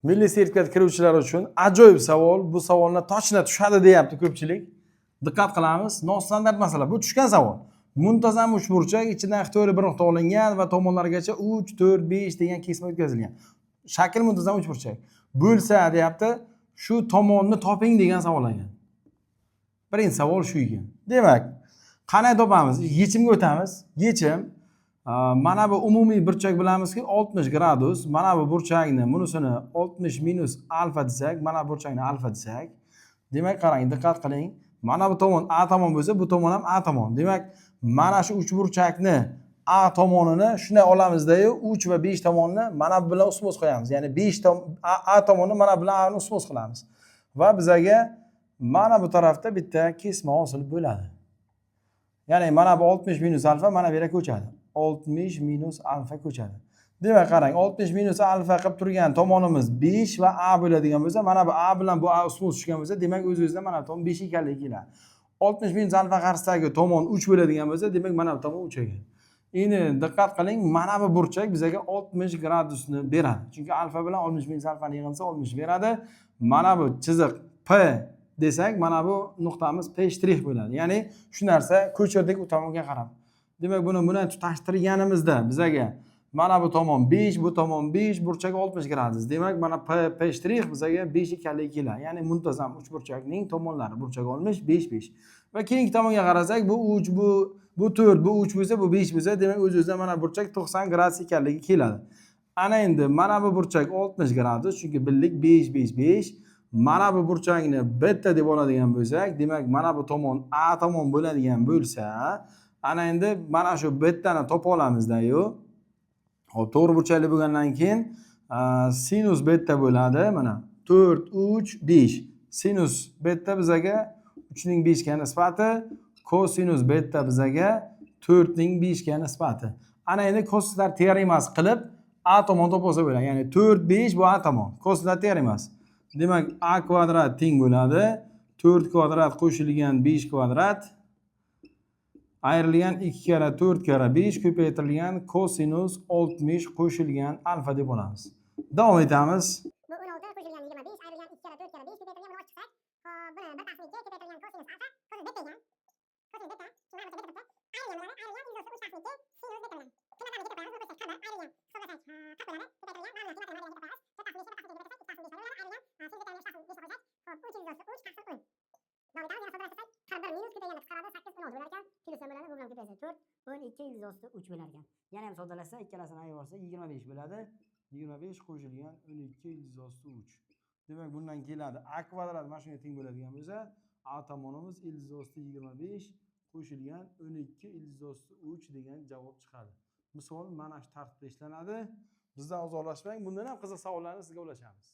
Milliy sertifikat kiruvchilar uchun ajoyib savol. Bu savolni toshina tushadi deyapti ko'pchilik. Diqqat qilamiz. Nostandart masala. Bu tushgan savol. Muntazam uchburchak, ichidan ixtiyoriy bir nuqta olingan va tomonlargacha 3, 4, 5 degan kesma o'tkazilgan. Shakl muntazam uchburchak. Bo'lsa deyapti, shu tomonni toping degan savol ekan. Birinchi savol shu ekan. Demak, qanday topamiz? Yechimga o'tamiz. Yechim mana bu umumiy burchak bilamizki 60 gradus. Mana bu burchakni bunisini 60 minus alfa desak, mana bu burchakni alfa desak. Demak, qarang, diqqat qiling. Mana bu tomon A tomon bo'lsa, bu tomon ham A tomon. Demak, mana shu uchburchakni A tomonini shunday olamizda-yu, 3 va 5 tomonni mana bu bilan ustma qo'yamiz. Ya'ni 5 A tomonni mana bilan A ni ustma qilamiz. Va bizaga mana bu tarafda bitta kesma hosil bo'ladi. Ya'ni mana bu 60 minus alfa mana bu yerga ko'chadi. 60 minus alfa ko'chadi. Demak, qarang, 60 minus alfa qilib turgan tomonimiz 5 va A bo'ladigan bo'lsa, mana bu A bilan bu A ustma tushgan bo'lsa, demak o'z-o'zidan mana bu tomon 5 ekanligi keladi. 60 minus alfa qarshisidagi tomon 3 bo'ladigan bo'lsa, demak mana bu tomon 3 ekan. Endi diqqat qiling, mana bu burchak bizaga 60 gradusni beradi. Chunki alfa bilan 60 minus alfani yig'insa 60 beradi. Mana bu chiziq P desak, mana bu nuqtamiz P' bo'ladi. Ya'ni shu narsa ko'chirdik u tomonga qarab. Demak, buni tutashtirganimizda bizaga mana bu tomon 5, bu tomon 5, burchak 60 gradus. Demak, mana P' bizaga 5 ekanligi keladi. Ya'ni muntazam uchburchakning tomonlari burchak olmish 5 5. Va keyingi tomonga qarasak, bu 3, bu 4, bu 3 bo'lsa, bu 5 bo'lsa, demak o'z-o'zidan mana burchak 90 gradus ekanligi keladi. Ana endi mana bu burchak 60 gradus, chunki bildik 5 5 5. Mana bu burchakni beta deb oladigan bo'lsak, demak mana bu tomon A tomon bo'ladigan bo'lsa, ana endi mana shu betani topa olamizda-yu. Hop, to'g'ri burchakli bo'lgandan keyin sinus beta bo'ladi. Mana 4 3 5. Sinus beta bizaga 3 ning 5 ga nisbati, kosinus beta bizaga 4 ning 5 ga nisbati. Ana endi kosinuslar teoremasi qilib A tomon topsa bo'ladi. Ya'ni 4 5 bu A tomon. Kosinuslar teoremasi. Demak, A kvadrat teng bo'ladi 4 kvadrat qo'shilgan 5 kvadrat ayrilgan 2 kara 4 kara 5 ko'paytirilgan kosinus 60 qo'shilgan alfa deb olamiz. Davom etamiz. Bu 16 qo'shilgan 25 ayrilgan 2 kara 4 kara 5 ko'paytirilgan 10 chiqsa, buni battasini 2 ko'paytirilgan kosinus alfa, kosinus beta ekan. Kosinus beta, shundan beta bitta. Ayrilgan ayrilgan 3 sinus beta bilan. Shundan ayrilgan hisoblasak qilib ayrilgan qilib bo'ladi. Qilib bo'ladi. Ko'paytirilgan battasini 2 ko'paytirilgan yana ham soddalashsa ikkalasini ayirsa 25 bo'ladi. 25 qo'shilgan 12 Demak, bundan keladi A kvadrat mana shunga teng bo'ladigan bo'lsa, A tomonimiz 25 qo'shilgan 12 degan javob chiqadi. Misol mana shu tartibda ishlanadi. Bizdan uzoqlashmang, bundan ham qiziq savollarni sizga ulashamiz.